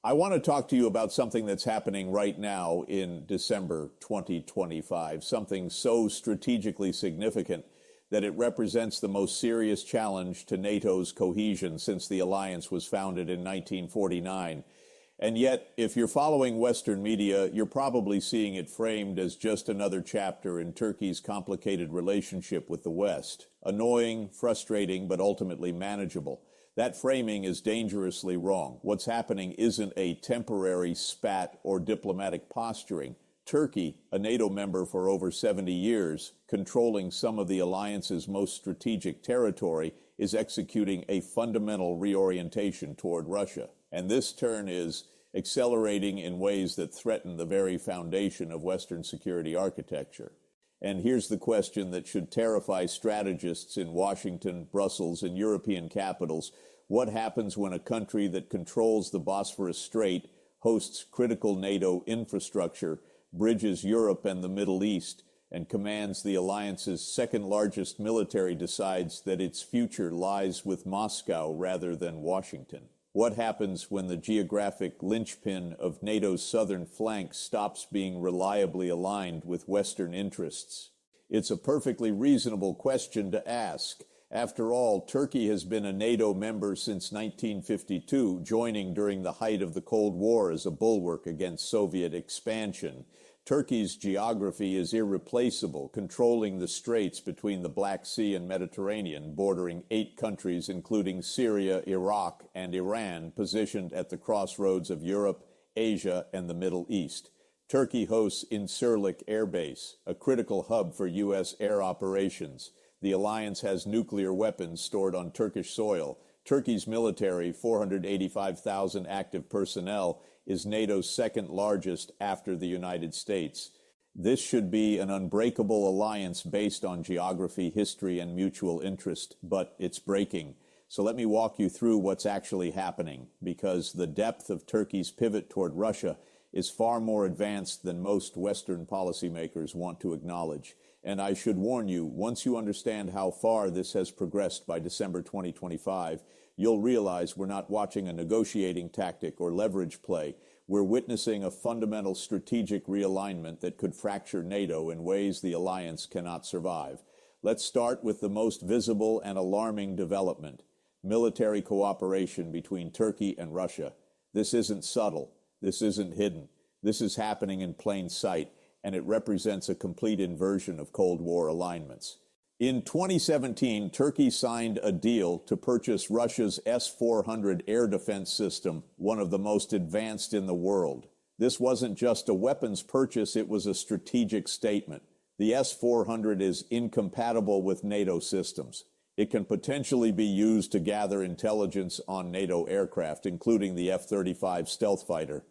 I want to talk to you about something that's happening right now in December 2025, something so strategically significant that it represents the most serious challenge to NATO's cohesion since the alliance was founded in 1949. And yet, if you're following Western media, you're probably seeing it framed as just another chapter in Turkey's complicated relationship with the West. Annoying, frustrating, but ultimately manageable. That framing is dangerously wrong. What's happening isn't a temporary spat or diplomatic posturing. Turkey, a NATO member for over 70 years, controlling some of the alliance's most strategic territory, is executing a fundamental reorientation toward Russia. And this turn is accelerating in ways that threaten the very foundation of Western security architecture. And here's the question that should terrify strategists in Washington, Brussels, and European capitals. What happens when a country that controls the Bosphorus Strait, hosts critical NATO infrastructure, bridges Europe and the Middle East, and commands the alliance's second largest military decides that its future lies with Moscow rather than Washington? What happens when the geographic linchpin of NATO's southern flank stops being reliably aligned with Western interests? It's a perfectly reasonable question to ask. After all, Turkey has been a NATO member since 1952, joining during the height of the Cold War as a bulwark against Soviet expansion. Turkey's geography is irreplaceable, controlling the straits between the Black Sea and Mediterranean, bordering 8 countries, including Syria, Iraq, and Iran, positioned at the crossroads of Europe, Asia, and the Middle East. Turkey hosts Incirlik Air Base, a critical hub for U.S. air operations. The alliance has nuclear weapons stored on Turkish soil. Turkey's military, 485,000 active personnel, is NATO's second largest after the United States. This should be an unbreakable alliance based on geography, history, and mutual interest, but it's breaking. So let me walk you through what's actually happening, because the depth of Turkey's pivot toward Russia is far more advanced than most Western policymakers want to acknowledge. And I should warn you, once you understand how far this has progressed by December 2025, you'll realize we're not watching a negotiating tactic or leverage play. We're witnessing a fundamental strategic realignment that could fracture NATO in ways the alliance cannot survive. Let's start with the most visible and alarming development: military cooperation between Turkey and Russia. This isn't subtle. This isn't hidden. This is happening in plain sight, and it represents a complete inversion of Cold War alignments. In 2017, Turkey signed a deal to purchase Russia's S-400 air defense system, one of the most advanced in the world. This wasn't just a weapons purchase, it was a strategic statement. The S-400 is incompatible with NATO systems. It can potentially be used to gather intelligence on NATO aircraft, including the F-35 stealth fighter.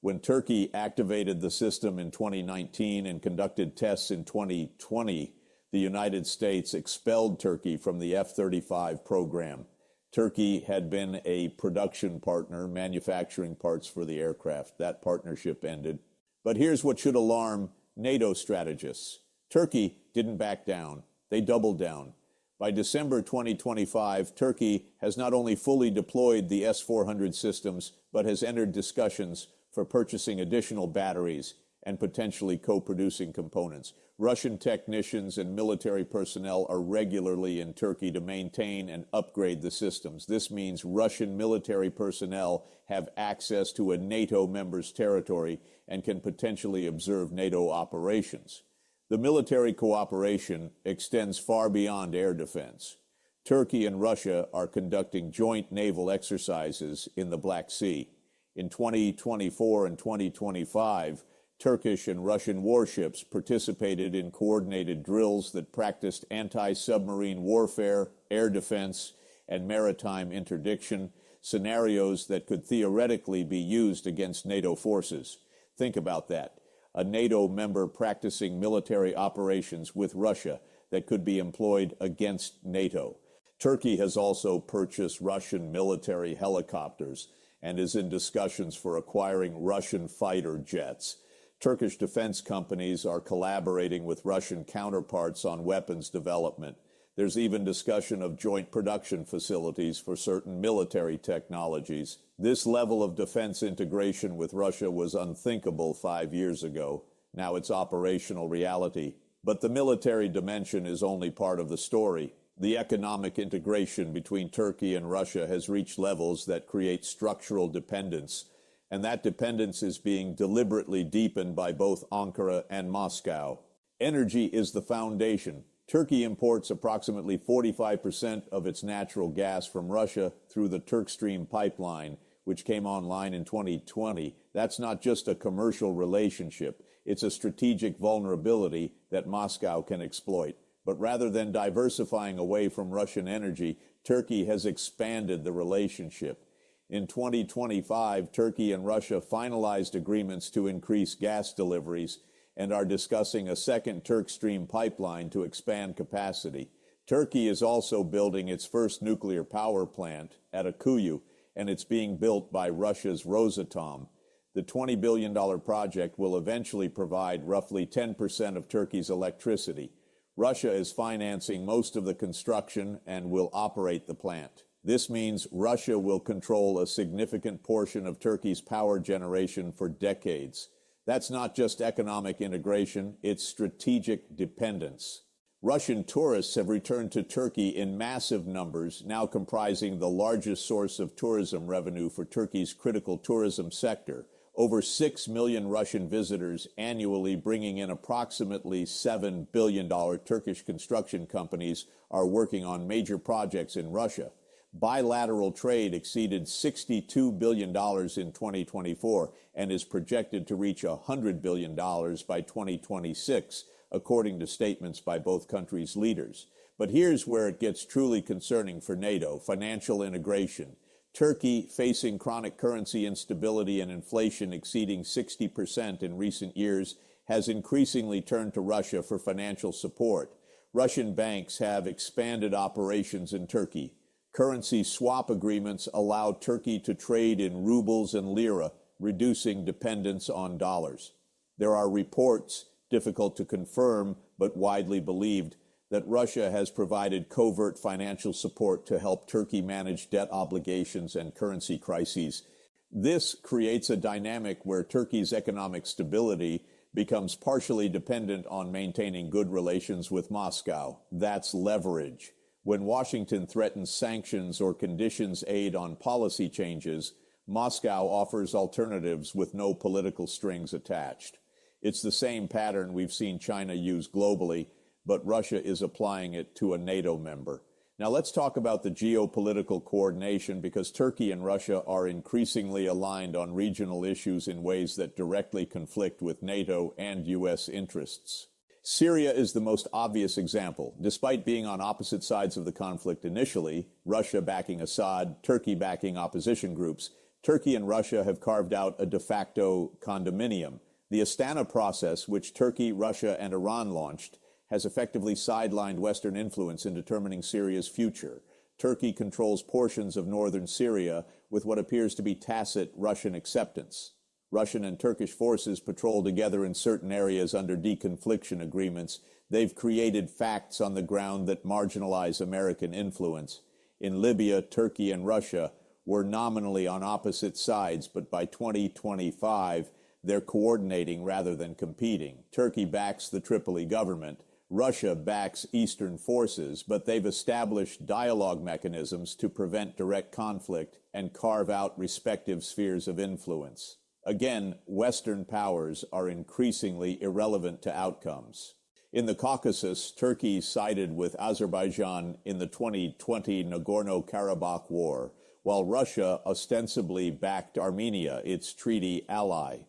When Turkey activated the system in 2019 and conducted tests in 2020, the United States expelled Turkey from the F-35 program. Turkey had been a production partner, manufacturing parts for the aircraft. That partnership ended. But here's what should alarm NATO strategists. Turkey didn't back down. They doubled down. By December 2025, Turkey has not only fully deployed the S-400 systems, but has entered discussions for purchasing additional batteries and potentially co-producing components. Russian technicians and military personnel are regularly in Turkey to maintain and upgrade the systems. This means Russian military personnel have access to a NATO member's territory and can potentially observe NATO operations. The military cooperation extends far beyond air defense. Turkey and Russia are conducting joint naval exercises in the Black Sea. In 2024 and 2025, Turkish and Russian warships participated in coordinated drills that practiced anti-submarine warfare, air defense, and maritime interdiction, scenarios that could theoretically be used against NATO forces. Think about that. A NATO member practicing military operations with Russia that could be employed against NATO. Turkey has also purchased Russian military helicopters and is in discussions for acquiring Russian fighter jets. Turkish defense companies are collaborating with Russian counterparts on weapons development. There's even discussion of joint production facilities for certain military technologies. This level of defense integration with Russia was unthinkable 5 years ago. Now it's operational reality. But the military dimension is only part of the story. The economic integration between Turkey and Russia has reached levels that create structural dependence, and that dependence is being deliberately deepened by both Ankara and Moscow. Energy is the foundation. Turkey imports approximately 45% of its natural gas from Russia through the Turk Stream pipeline, which came online in 2020. That's not just a commercial relationship. It's a strategic vulnerability that Moscow can exploit. But rather than diversifying away from Russian energy, Turkey has expanded the relationship. In 2025, Turkey and Russia finalized agreements to increase gas deliveries and are discussing a second Turk Stream pipeline to expand capacity. Turkey is also building its first nuclear power plant at Akuyu, and it's being built by Russia's Rosatom. The $20 billion project will eventually provide roughly 10% of Turkey's electricity. Russia is financing most of the construction and will operate the plant. This means Russia will control a significant portion of Turkey's power generation for decades. That's not just economic integration, it's strategic dependence. Russian tourists have returned to Turkey in massive numbers, now comprising the largest source of tourism revenue for Turkey's critical tourism sector. Over 6 million Russian visitors annually, bringing in approximately $7 billion. Turkish construction companies are working on major projects in Russia. Bilateral trade exceeded $62 billion in 2024 and is projected to reach $100 billion by 2026, according to statements by both countries' leaders. But here's where it gets truly concerning for NATO: financial integration. Turkey, facing chronic currency instability and inflation exceeding 60% in recent years, has increasingly turned to Russia for financial support. Russian banks have expanded operations in Turkey. Currency swap agreements allow Turkey to trade in rubles and lira, reducing dependence on dollars. There are reports, difficult to confirm but widely believed, that Russia has provided covert financial support to help Turkey manage debt obligations and currency crises. This creates a dynamic where Turkey's economic stability becomes partially dependent on maintaining good relations with Moscow. That's leverage. When Washington threatens sanctions or conditions aid on policy changes, Moscow offers alternatives with no political strings attached. It's the same pattern we've seen China use globally, but Russia is applying it to a NATO member. Now let's talk about the geopolitical coordination, because Turkey and Russia are increasingly aligned on regional issues in ways that directly conflict with NATO and U.S. interests. Syria is the most obvious example. Despite being on opposite sides of the conflict initially, Russia backing Assad, Turkey backing opposition groups, Turkey and Russia have carved out a de facto condominium. The Astana process, which Turkey, Russia, and Iran launched, has effectively sidelined Western influence in determining Syria's future. Turkey controls portions of northern Syria with what appears to be tacit Russian acceptance. Russian and Turkish forces patrol together in certain areas under deconfliction agreements. They've created facts on the ground that marginalize American influence. In Libya, Turkey and Russia were nominally on opposite sides, but by 2025, they're coordinating rather than competing. Turkey backs the Tripoli government. Russia backs Eastern forces, but they've established dialogue mechanisms to prevent direct conflict and carve out respective spheres of influence. Again, Western powers are increasingly irrelevant to outcomes. In the Caucasus, Turkey sided with Azerbaijan in the 2020 Nagorno-Karabakh War, while Russia ostensibly backed Armenia, its treaty ally.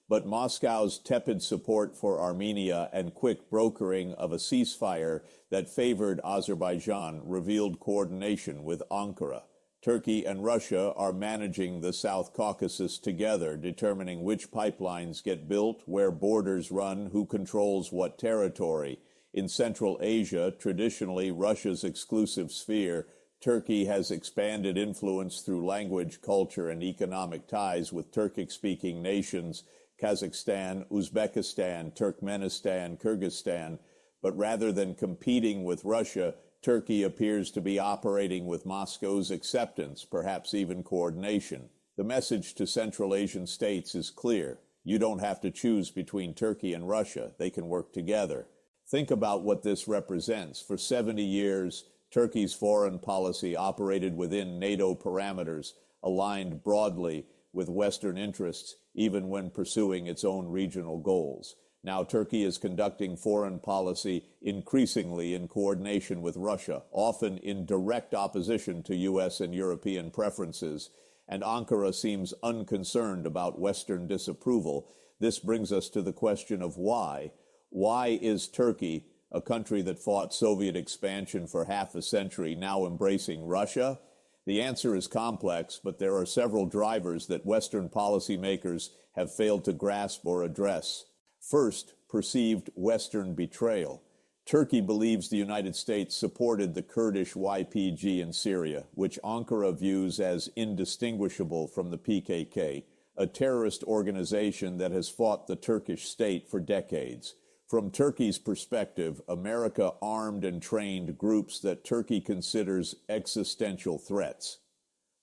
But Moscow's tepid support for Armenia and quick brokering of a ceasefire that favored Azerbaijan revealed coordination with Ankara. Turkey and Russia are managing the South Caucasus together, determining which pipelines get built, where borders run, who controls what territory. In Central Asia, traditionally Russia's exclusive sphere, Turkey has expanded influence through language, culture, and economic ties with Turkic-speaking nations, Kazakhstan, Uzbekistan, Turkmenistan, Kyrgyzstan. But rather than competing with Russia, Turkey appears to be operating with Moscow's acceptance, perhaps even coordination. The message to Central Asian states is clear. You don't have to choose between Turkey and Russia. They can work together. Think about what this represents. For 70 years, Turkey's foreign policy operated within NATO parameters, aligned broadly with Western interests, even when pursuing its own regional goals. Now Turkey is conducting foreign policy increasingly in coordination with Russia, often in direct opposition to U.S. and European preferences, and Ankara seems unconcerned about Western disapproval. This brings us to the question of why. Why is Turkey, a country that fought Soviet expansion for half a century, now embracing Russia? The answer is complex, but there are several drivers that Western policymakers have failed to grasp or address. First, perceived Western betrayal. Turkey believes the United States supported the Kurdish YPG in Syria, which Ankara views as indistinguishable from the PKK, a terrorist organization that has fought the Turkish state for decades. From Turkey's perspective, America armed and trained groups that Turkey considers existential threats.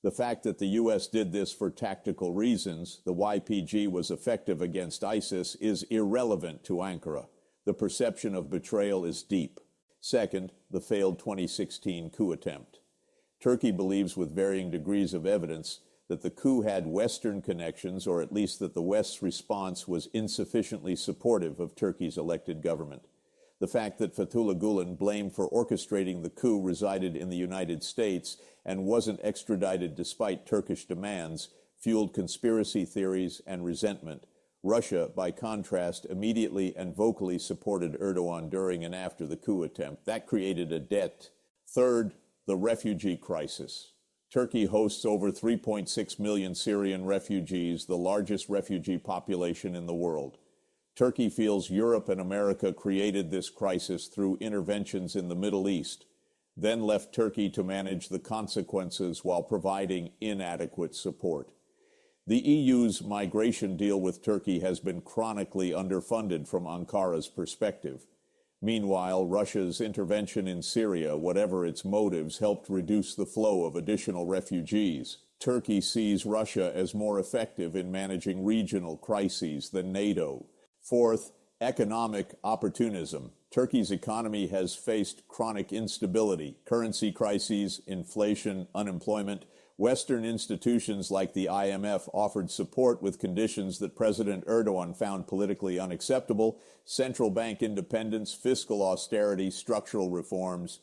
The fact that the U.S. did this for tactical reasons, the YPG was effective against ISIS, is irrelevant to Ankara. The perception of betrayal is deep. Second, the failed 2016 coup attempt. Turkey believes with varying degrees of evidence that the coup had Western connections, or at least that the West's response was insufficiently supportive of Turkey's elected government. The fact that Fethullah Gulen, blamed for orchestrating the coup, resided in the United States and wasn't extradited despite Turkish demands fueled conspiracy theories and resentment. Russia, by contrast, immediately and vocally supported Erdogan during and after the coup attempt. That created a debt. Third, the refugee crisis. Turkey hosts over 3.6 million Syrian refugees, the largest refugee population in the world. Turkey feels Europe and America created this crisis through interventions in the Middle East, then left Turkey to manage the consequences while providing inadequate support. The EU's migration deal with Turkey has been chronically underfunded from Ankara's perspective. Meanwhile, Russia's intervention in Syria, whatever its motives, helped reduce the flow of additional refugees. Turkey sees Russia as more effective in managing regional crises than NATO. Fourth, economic opportunism. Turkey's economy has faced chronic instability, currency crises, inflation, unemployment. Western institutions like the IMF offered support with conditions that President Erdogan found politically unacceptable: central bank independence, fiscal austerity, structural reforms.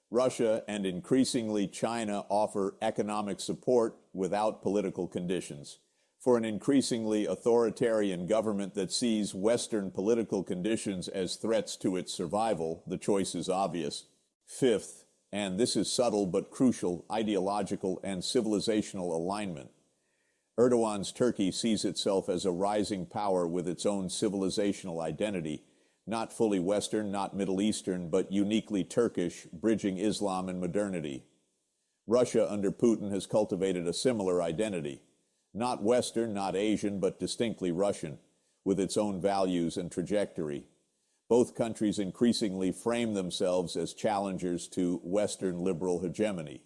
Russia and increasingly China offer economic support without political conditions. For an increasingly authoritarian government that sees Western political conditions as threats to its survival, the choice is obvious. Fifth, and this is subtle but crucial, ideological and civilizational alignment. Erdogan's Turkey sees itself as a rising power with its own civilizational identity, not fully Western, not Middle Eastern, but uniquely Turkish, bridging Islam and modernity. Russia under Putin has cultivated a similar identity, not Western, not Asian, but distinctly Russian, with its own values and trajectory. Both countries increasingly frame themselves as challengers to Western liberal hegemony.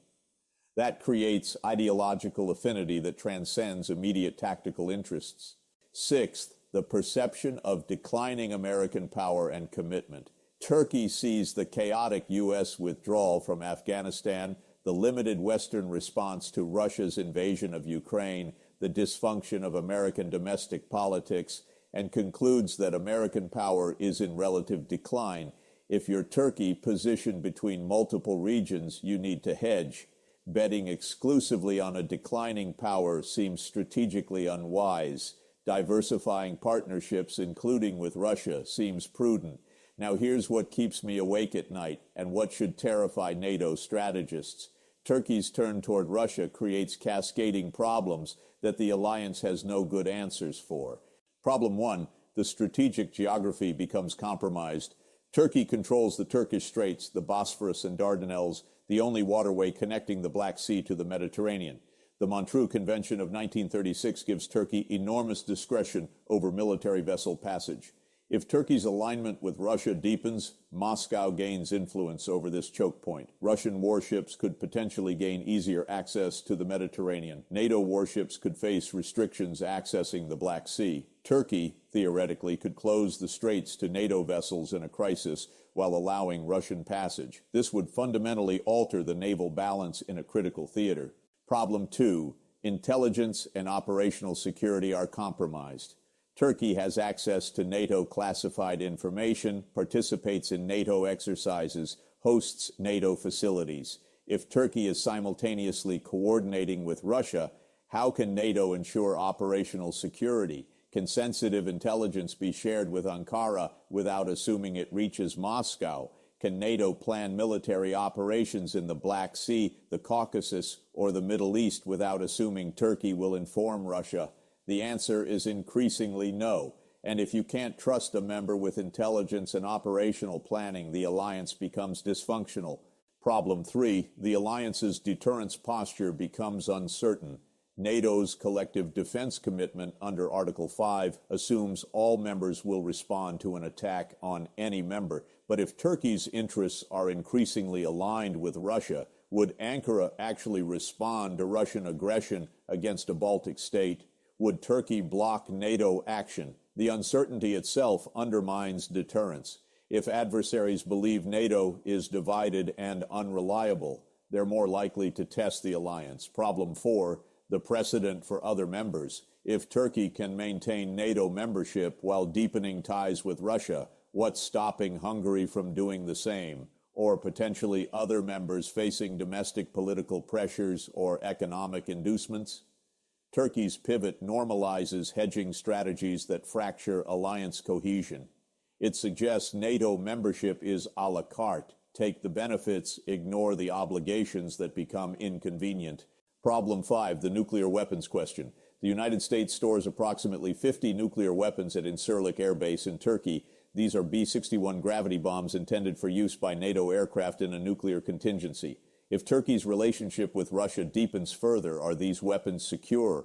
That creates ideological affinity that transcends immediate tactical interests. Sixth, the perception of declining American power and commitment. Turkey sees the chaotic U.S. withdrawal from Afghanistan, the limited Western response to Russia's invasion of Ukraine, the dysfunction of American domestic politics, and concludes that American power is in relative decline. If you're Turkey, positioned between multiple regions, you need to hedge. Betting exclusively on a declining power seems strategically unwise. Diversifying partnerships, including with Russia, seems prudent. Now here's what keeps me awake at night, and what should terrify NATO strategists. Turkey's turn toward Russia creates cascading problems that the alliance has no good answers for. Problem one, the strategic geography becomes compromised. Turkey controls the Turkish Straits, the Bosphorus and Dardanelles, the only waterway connecting the Black Sea to the Mediterranean. The Montreux Convention of 1936 gives Turkey enormous discretion over military vessel passage. If Turkey's alignment with Russia deepens, Moscow gains influence over this choke point. Russian warships could potentially gain easier access to the Mediterranean. NATO warships could face restrictions accessing the Black Sea. Turkey, theoretically, could close the straits to NATO vessels in a crisis while allowing Russian passage. This would fundamentally alter the naval balance in a critical theater. Problem 2. Intelligence and operational security are compromised. Turkey has access to NATO classified information, participates in NATO exercises, hosts NATO facilities. If Turkey is simultaneously coordinating with Russia, how can NATO ensure operational security? Can sensitive intelligence be shared with Ankara without assuming it reaches Moscow? Can NATO plan military operations in the Black Sea, the Caucasus, or the Middle East without assuming Turkey will inform Russia? The answer is increasingly no. And if you can't trust a member with intelligence and operational planning, the alliance becomes dysfunctional. Problem 3, the alliance's deterrence posture becomes uncertain. NATO's collective defense commitment under Article 5 assumes all members will respond to an attack on any member. But if Turkey's interests are increasingly aligned with Russia, would Ankara actually respond to Russian aggression against a Baltic state? Would Turkey block NATO action? The uncertainty itself undermines deterrence. If adversaries believe NATO is divided and unreliable, they're more likely to test the alliance. Problem 4, the precedent for other members. If Turkey can maintain NATO membership while deepening ties with Russia, what's stopping Hungary from doing the same? Or potentially other members facing domestic political pressures or economic inducements? Turkey's pivot normalizes hedging strategies that fracture alliance cohesion. It suggests NATO membership is a la carte. Take the benefits, ignore the obligations that become inconvenient. Problem 5, the nuclear weapons question. The United States stores approximately 50 nuclear weapons at Incirlik Air Base in Turkey. These are B-61 gravity bombs intended for use by NATO aircraft in a nuclear contingency. If Turkey's relationship with Russia deepens further, are these weapons secure?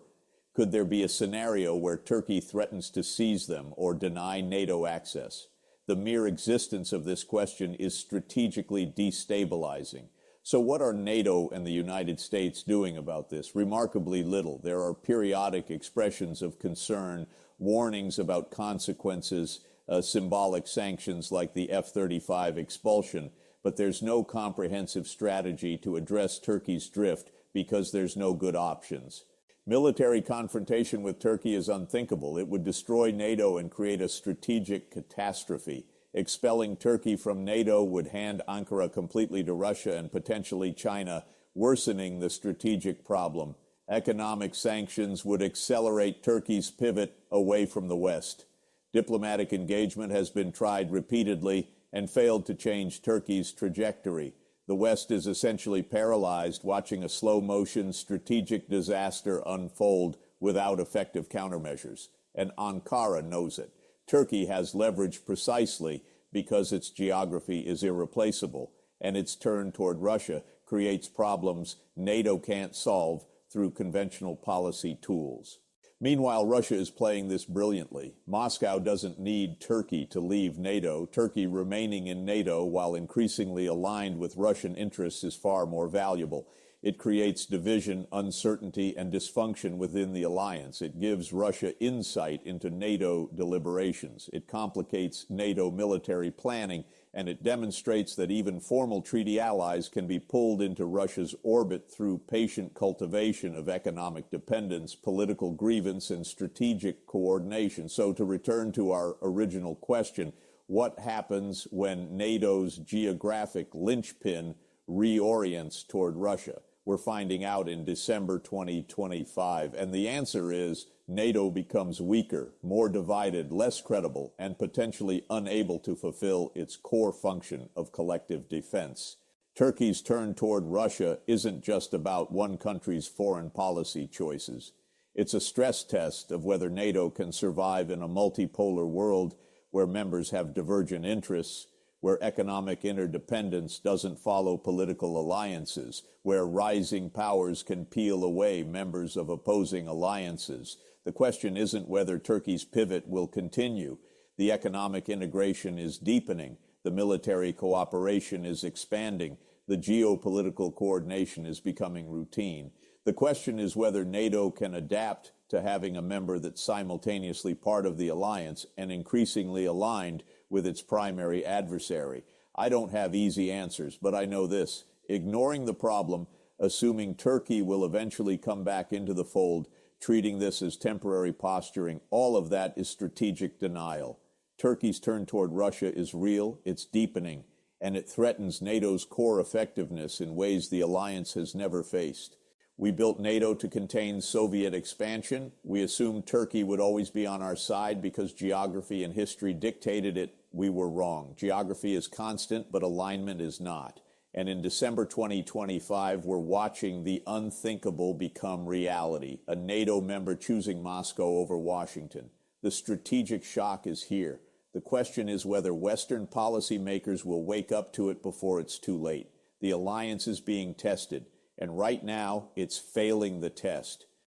Could there be a scenario where Turkey threatens to seize them or deny NATO access? The mere existence of this question is strategically destabilizing. So what are NATO and the United States doing about this? Remarkably little. There are periodic expressions of concern, warnings about consequences, symbolic sanctions like the F-35 expulsion, but there's no comprehensive strategy to address Turkey's drift because there's no good options. Military confrontation with Turkey is unthinkable. It would destroy NATO and create a strategic catastrophe. Expelling Turkey from NATO would hand Ankara completely to Russia and potentially China, worsening the strategic problem. Economic sanctions would accelerate Turkey's pivot away from the West. Diplomatic engagement has been tried repeatedly and failed to change Turkey's trajectory. The West is essentially paralyzed, watching a slow-motion strategic disaster unfold without effective countermeasures. And Ankara knows it. Turkey has leverage precisely because its geography is irreplaceable, and its turn toward Russia creates problems NATO can't solve through conventional policy tools. Meanwhile, Russia is playing this brilliantly. Moscow doesn't need Turkey to leave NATO. Turkey remaining in NATO while increasingly aligned with Russian interests is far more valuable. It creates division, uncertainty, and dysfunction within the alliance. It gives Russia insight into NATO deliberations. It complicates NATO military planning, and it demonstrates that even formal treaty allies can be pulled into Russia's orbit through patient cultivation of economic dependence, political grievance, and strategic coordination. So to return to our original question, what happens when NATO's geographic linchpin reorients toward Russia? We're finding out in December 2025, and the answer is NATO becomes weaker, more divided, less credible, and potentially unable to fulfill its core function of collective defense. Turkey's turn toward Russia isn't just about one country's foreign policy choices. It's a stress test of whether NATO can survive in a multipolar world where members have divergent interests, where economic interdependence doesn't follow political alliances, where rising powers can peel away members of opposing alliances. The question isn't whether Turkey's pivot will continue. The economic integration is deepening. The military cooperation is expanding. The geopolitical coordination is becoming routine. The question is whether NATO can adapt to having a member that's simultaneously part of the alliance and increasingly aligned with its primary adversary. I don't have easy answers, but I know this. Ignoring the problem, assuming Turkey will eventually come back into the fold, treating this as temporary posturing, all of that is strategic denial. Turkey's turn toward Russia is real, it's deepening, and it threatens NATO's core effectiveness in ways the alliance has never faced. We built NATO to contain Soviet expansion. We assumed Turkey would always be on our side because geography and history dictated it. We were wrong. Geography is constant, but alignment is not. And in December 2025, we're watching the unthinkable become reality, a NATO member choosing Moscow over Washington. The strategic shock is here. The question is whether Western policymakers will wake up to it before it's too late. The alliance is being tested, and right now it's failing the test.